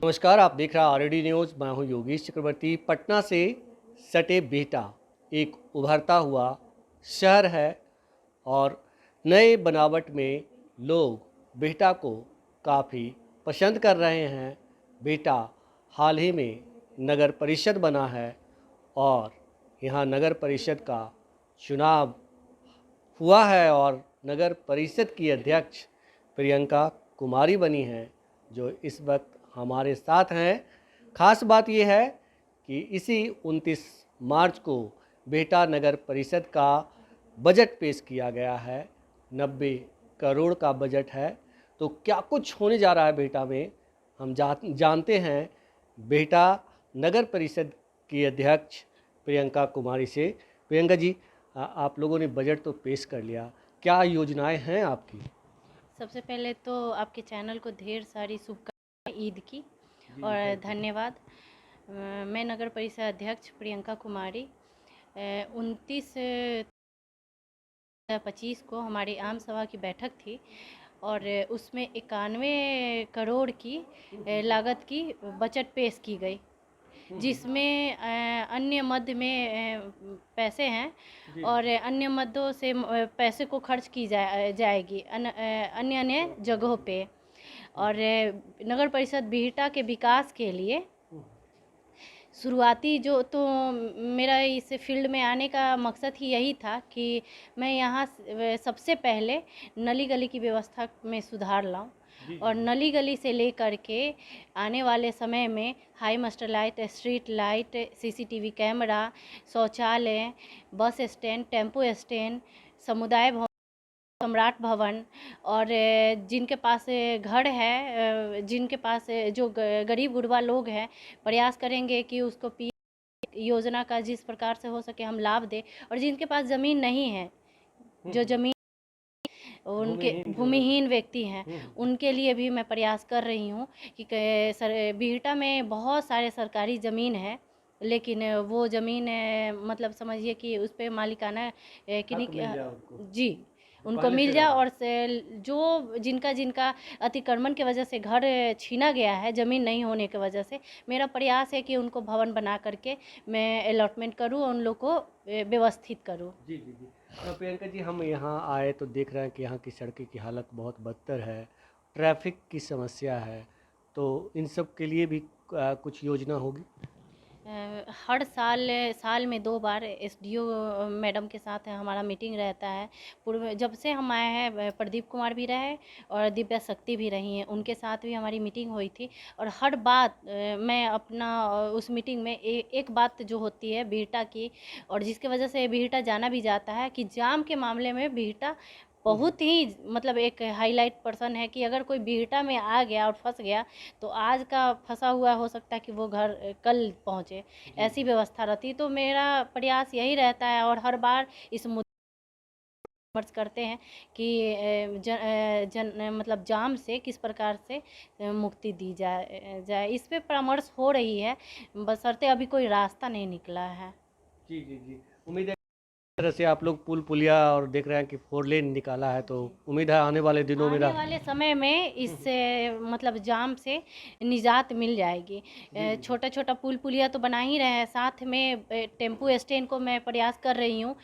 नमस्कार, आप देख रहे हैं आरडी न्यूज़। मैं हूं योगेश चक्रवर्ती। पटना से सटे बिहटा एक उभरता हुआ शहर है और नए बनावट में लोग बिहटा को काफ़ी पसंद कर रहे हैं। बिहटा हाल ही में नगर परिषद बना है और यहाँ नगर परिषद का चुनाव हुआ है और नगर परिषद की अध्यक्ष प्रियंका कुमारी बनी हैं, जो इस वक्त हमारे साथ हैं। खास बात यह है कि इसी 29 मार्च को बिहटा नगर परिषद का बजट पेश किया गया है। 90 करोड़ का बजट है। तो क्या कुछ होने जा रहा है बिहटा में, हम जानते हैं बिहटा नगर परिषद की अध्यक्ष प्रियंका कुमारी से। प्रियंका जी, आप लोगों ने बजट तो पेश कर लिया, क्या योजनाएं हैं आपकी? सबसे पहले तो आपके चैनल को ढेर सारी शुभकामनाएं ईद की और थैंक यू। धन्यवाद। मैं नगर परिषद अध्यक्ष प्रियंका कुमारी 29/25 को हमारी आम सभा की बैठक थी और उसमें 91 करोड़ की लागत की बजट पेश की गई, जिसमें अन्य मद में पैसे हैं और अन्य मदों से पैसे को खर्च की जाएगी अन्य अन्य जगहों पे। और नगर परिषद बिहटा के विकास के लिए शुरुआती जो तो मेरा इस फील्ड में आने का मकसद ही यही था कि मैं यहाँ सबसे पहले नली गली की व्यवस्था में सुधार लाऊं और नली गली से लेकर के आने वाले समय में high master light, street light, CCTV camera, शौचालय, बस स्टैंड, टेम्पो स्टैंड, समुदाय भवन, सम्राट भवन और जिनके पास घर है, जिनके पास जो गरीब गुरबा लोग हैं, प्रयास करेंगे कि उसको पी योजना का जिस प्रकार से हो सके हम लाभ दें। और जिनके पास ज़मीन नहीं है, जो ज़मीन उनके भूमिहीन व्यक्ति हैं, उनके लिए भी मैं प्रयास कर रही हूँ कि बिहटा में बहुत सारे सरकारी ज़मीन है, लेकिन वो ज़मीन मतलब समझिए कि उस पर मालिकाना जी उनको मिल जाए और जो जिनका जिनका अतिक्रमण की वजह से घर छीना गया है ज़मीन नहीं होने की वजह से, मेरा प्रयास है कि उनको भवन बना करके मैं अलॉटमेंट करूं और उन लोग को व्यवस्थित करूं। जी जी जी। प्रियंका जी, हम यहाँ आए तो देख रहे हैं कि यहाँ की सड़कों की हालत बहुत बदतर है, ट्रैफिक की समस्या है। तो इन सब के लिए भी कुछ योजना होगी? हर साल में 2 बार एसडीओ मैडम के साथ हमारा मीटिंग रहता है। पूर्व जब से हम आए हैं प्रदीप कुमार भी रहे और दिव्या शक्ति भी रही हैं, उनके साथ भी हमारी मीटिंग हुई थी और हर बात मैं अपना उस मीटिंग में एक बात जो होती है बिहटा की, और जिसकी वजह से बिहटा जाना भी जाता है कि जाम के मामले में बिहटा बहुत ही मतलब एक हाईलाइट पर्सन है कि अगर कोई बिहटा में आ गया और फंस गया तो आज का फंसा हुआ हो सकता है कि वो घर कल पहुंचे, ऐसी व्यवस्था रहती। तो मेरा प्रयास यही रहता है और हर बार इस मुद्दे विमर्श करते हैं कि मतलब जाम से किस प्रकार से मुक्ति दी जाए इस पे परामर्श हो रही है, बशर्ते अभी कोई रास्ता नहीं निकला है। जी जी जी। उम्मीद है तरह से आप लोग पुल पुलिया और देख रहे हैं कि 4 लेन निकाला है, तो उम्मीद है आने वाले दिनों में आने वाले समय में इससे मतलब जाम से निजात मिल जाएगी। छोटा छोटा पुल पुलिया तो बना ही रहे हैं, साथ में टेम्पू स्टैंड को मैं प्रयास कर रही हूँ।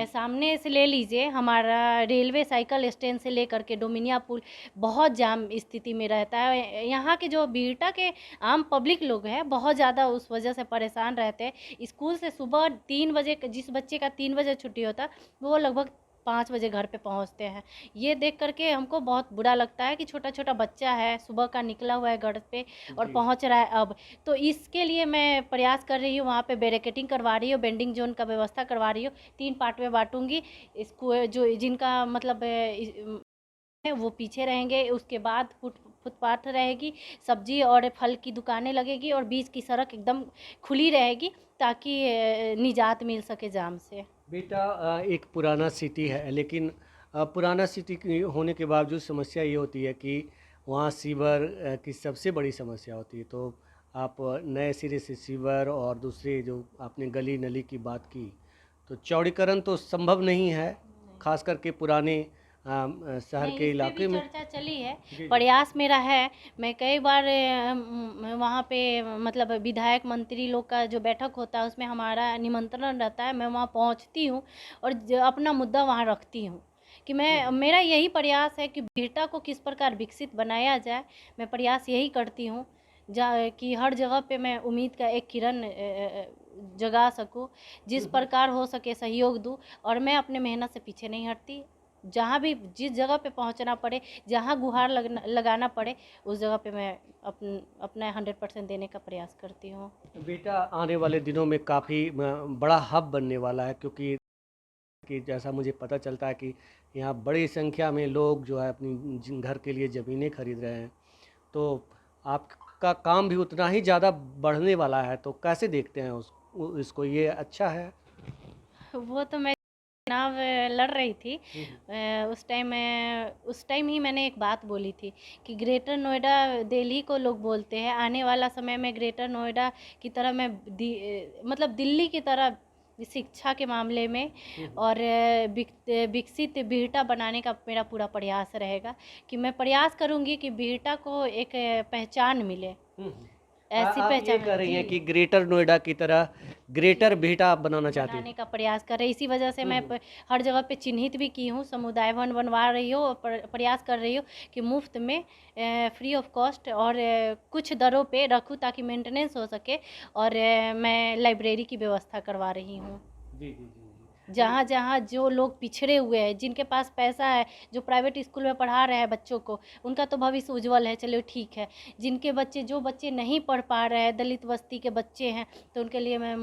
सामने से ले लीजिए, हमारा रेलवे साइकिल स्टैंड से लेकर के डोमिनिया पुल बहुत जाम स्थिति में रहता है। यहाँ के जो बिहटा के आम पब्लिक लोग हैं बहुत ज़्यादा उस वजह से परेशान रहते हैं। स्कूल से सुबह 3 बजे, जिस बच्चे का 3 बजे छुट्टी होता वो लगभग 5 बजे घर पे पहुँचते हैं। ये देख करके हमको बहुत बुरा लगता है कि छोटा छोटा बच्चा है, सुबह का निकला हुआ है घर पे और पहुंच रहा है अब। तो इसके लिए मैं प्रयास कर रही हूँ, वहाँ पे बैरिकेडिंग करवा रही हूँ, बेंडिंग जोन का व्यवस्था करवा रही हूँ। 3 पार्ट में बांटूंगी इसको, जो जिनका मतलब वो पीछे रहेंगे, उसके बाद फुटपाथ रहेगी, सब्जी और फल की दुकानें लगेगी और बीच की सड़क एकदम खुली रहेगी ताकि निजात मिल सके जाम से। बेटा एक पुराना सिटी है, लेकिन पुराना सिटी होने के बावजूद समस्या ये होती है कि वहाँ सीवर की सबसे बड़ी समस्या होती है। तो आप नए सिरे से सीवर और दूसरे जो आपने गली नली की बात की, तो चौड़ीकरण तो संभव नहीं है, खास करके पुराने शहर नहीं, के इस पे भी इलाके में? चर्चा चली है। जी। प्रयास मेरा है, मैं कई बार वहाँ पे मतलब विधायक मंत्री लोग का जो बैठक होता है उसमें हमारा निमंत्रण रहता है, मैं वहाँ पहुँचती हूँ और अपना मुद्दा वहाँ रखती हूँ कि मेरा यही प्रयास है कि बिहटा को किस प्रकार विकसित बनाया जाए। मैं प्रयास यही करती हूँ कि हर जगह पे मैं उम्मीद का एक किरण जगा सकूँ, जिस प्रकार हो सके सहयोग दूँ और मैं अपने मेहनत से पीछे नहीं हटती। जहाँ भी जिस जगह पे पहुँचना पड़े, जहाँ गुहार लगाना पड़े, उस जगह पे मैं अपना 100% देने का प्रयास करती हूँ। बेटा आने वाले दिनों में काफ़ी बड़ा हब बनने वाला है, क्योंकि जैसा मुझे पता चलता है कि यहाँ बड़ी संख्या में लोग जो है अपनी घर के लिए ज़मीनें खरीद रहे हैं, तो आपका काम भी उतना ही ज़्यादा बढ़ने वाला है। तो कैसे देखते हैं इसको, ये अच्छा है? वो तो मैं चुनाव लड़ रही थी, उस टाइम ही मैंने एक बात बोली थी कि ग्रेटर नोएडा दिल्ली को लोग बोलते हैं, आने वाला समय में ग्रेटर नोएडा की तरह मैं मतलब दिल्ली की तरह शिक्षा के मामले में और विकसित बिहटा बनाने का मेरा पूरा प्रयास रहेगा कि मैं प्रयास करूंगी कि बिहटा को एक पहचान मिले, ऐसी आप ये पहचान कह रही हैं जी कि ग्रेटर नोएडा की तरह ग्रेटर बिहटा आप बनाना चाहती बनाने हैं? का प्रयास कर रहे हैं। इसी वजह से मैं हर जगह पे चिन्हित भी की हूँ, समुदाय भवन बनवा रही हूँ और प्रयास कर रही हूँ कि मुफ्त में फ्री ऑफ कॉस्ट और कुछ दरों पे रखूँ ताकि मेंटेनेंस हो सके और मैं लाइब्रेरी की व्यवस्था करवा रही हूँ। जी जी जी जी। जहाँ जहाँ जो लोग पिछड़े हुए हैं, जिनके पास पैसा है, जो प्राइवेट स्कूल में पढ़ा रहे हैं बच्चों को, उनका तो भविष्य उज्जवल है, चलो ठीक है। जिनके बच्चे जो बच्चे नहीं पढ़ पा रहे हैं, दलित बस्ती के बच्चे हैं, तो उनके लिए मैं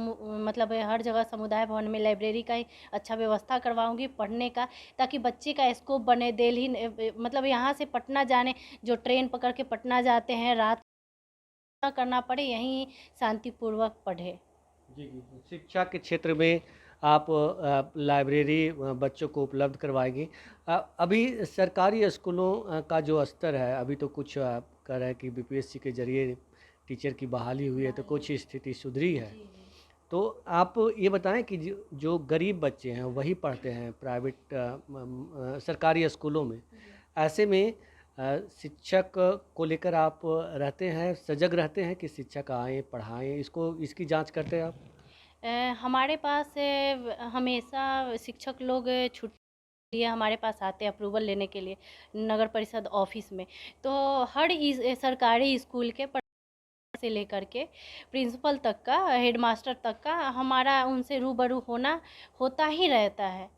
मतलब हर जगह समुदाय भवन में लाइब्रेरी का ही अच्छा व्यवस्था करवाऊँगी पढ़ने का, ताकि बच्चे का स्कोप बने। दिल्ली मतलब यहाँ से पटना जाने, जो ट्रेन पकड़ के पटना जाते हैं, रात ना करना पड़े, यहीं शांतिपूर्वक पढ़े। जी जी जी। शिक्षा के क्षेत्र में आप लाइब्रेरी बच्चों को उपलब्ध करवाएंगी। अभी सरकारी स्कूलों का जो स्तर है, अभी तो कुछ आप कह रहे हैं कि बीपीएससी के जरिए टीचर की बहाली हुई है, तो कुछ स्थिति सुधरी है। तो आप ये बताएं कि जो गरीब बच्चे हैं वही पढ़ते हैं प्राइवेट सरकारी स्कूलों में। ऐसे में शिक्षक को लेकर आप रहते हैं, सजग रहते हैं कि शिक्षक आएँ पढ़ाएं, इसकी जांच करते हैं आप? हमारे पास हमेशा शिक्षक लोग छुट्टी लिए हमारे पास आते हैं अप्रूवल लेने के लिए नगर परिषद ऑफिस में। तो हर सरकारी स्कूल के से लेकर के प्रिंसिपल तक का, हेडमास्टर तक का हमारा उनसे रूबरू होना होता ही रहता है।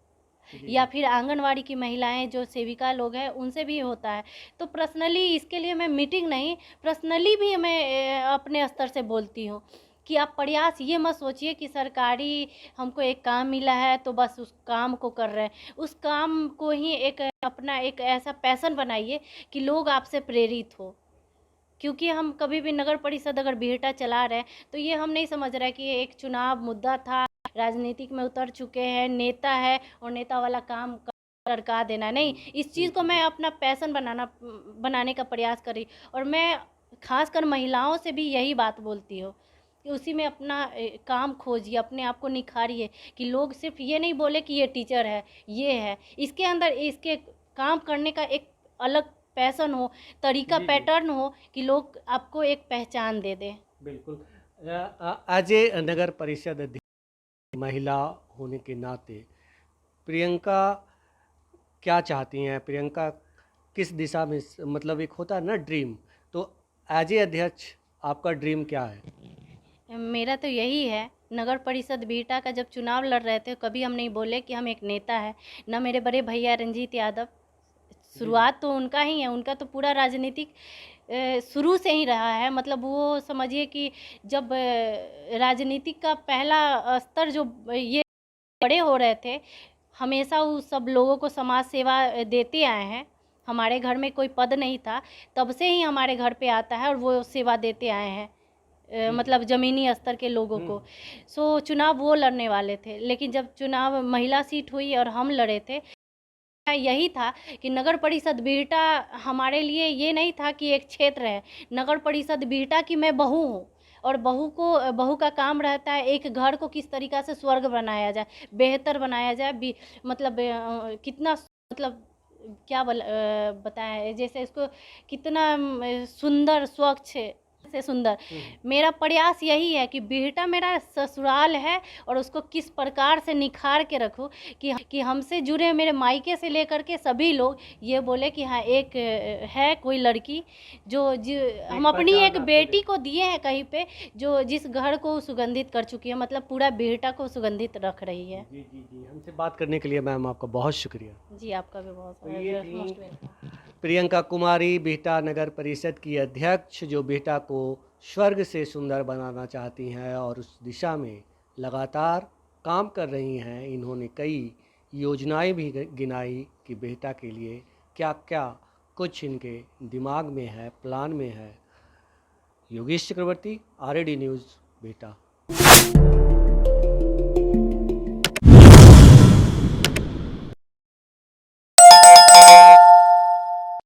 या फिर आंगनवाड़ी की महिलाएं जो सेविका लोग हैं उनसे भी होता है। तो पर्सनली इसके लिए मैं मीटिंग नहीं, पर्सनली भी मैं अपने स्तर से बोलती हूँ कि आप प्रयास ये मत सोचिए कि सरकारी हमको एक काम मिला है तो बस उस काम को कर रहे हैं। उस काम को ही एक अपना एक ऐसा पैशन बनाइए कि लोग आपसे प्रेरित हो। क्योंकि हम कभी भी नगर परिषद अगर बिहटा चला रहे हैं तो ये हम नहीं समझ रहे कि ये एक चुनाव मुद्दा था, राजनीतिक में उतर चुके हैं, नेता है और नेता वाला काम करका देना नहीं। इस चीज़ को मैं अपना पैशन बनाने का प्रयास करी और मैं खासकर महिलाओं से भी यही बात बोलती हूँ कि उसी में अपना काम खोजिए, अपने आप को निखारिए कि लोग सिर्फ ये नहीं बोले कि ये टीचर है, ये है, इसके अंदर इसके काम करने का एक अलग पैशन हो, तरीका जी जी। पैटर्न हो कि लोग आपको एक पहचान दे दें। बिल्कुल। एज ए नगर परिषद अध्यक्ष महिला होने के नाते प्रियंका क्या चाहती हैं? प्रियंका किस दिशा में मतलब एक होता है ना ड्रीम, तो एज ए अध्यक्ष आपका ड्रीम क्या है? मेरा तो यही है, नगर परिषद बिहटा का जब चुनाव लड़ रहे थे कभी हम नहीं बोले कि हम एक नेता है। ना मेरे बड़े भैया रंजीत यादव, शुरुआत तो उनका ही है, उनका तो पूरा राजनीतिक शुरू से ही रहा है। मतलब वो समझिए कि जब राजनीतिक का पहला स्तर जो ये बड़े हो रहे थे, हमेशा वो सब लोगों को समाज सेवा देते आए हैं। हमारे घर में कोई पद नहीं था, तब से ही हमारे घर पे आता है और वो सेवा देते आए हैं, मतलब ज़मीनी स्तर के लोगों को। सो चुनाव वो लड़ने वाले थे, लेकिन जब चुनाव महिला सीट हुई और हम लड़े थे, यही था कि नगर परिषद बिहटा हमारे लिए ये नहीं था कि एक क्षेत्र है। नगर परिषद बिहटा की मैं बहू हूँ और बहू का काम रहता है एक घर को किस तरीक़ा से स्वर्ग बनाया जाए, बेहतर बनाया जाए। मतलब कितना मतलब क्या बताएं, जैसे इसको कितना सुंदर स्वच्छ से सुंदर। मेरा प्रयास यही है कि बेटा मेरा ससुराल है और उसको किस प्रकार से निखार के रखूं कि हमसे जुड़े मेरे मायके से लेकर के सभी लोग ये बोले कि हाँ एक है कोई लड़की जो हम अपनी एक बेटी को दिए हैं कहीं पे, जो जिस घर को सुगंधित कर चुकी है, मतलब पूरा बेटा को सुगंधित रख रही है। जी जी जी, हमसे बात करने के लिए मैम आपका बहुत शुक्रिया। जी आपका भी बहुत ये मोस्ट थी वेलकम। प्रियंका कुमारी, बिहटा नगर परिषद की अध्यक्ष, जो बिहटा को स्वर्ग से सुंदर बनाना चाहती हैं और उस दिशा में लगातार काम कर रही हैं। इन्होंने कई योजनाएं भी गिनाई कि बिहटा के लिए क्या क्या कुछ इनके दिमाग में है, प्लान में है। योगेश चक्रवर्ती, RAD न्यूज़, बिहटा।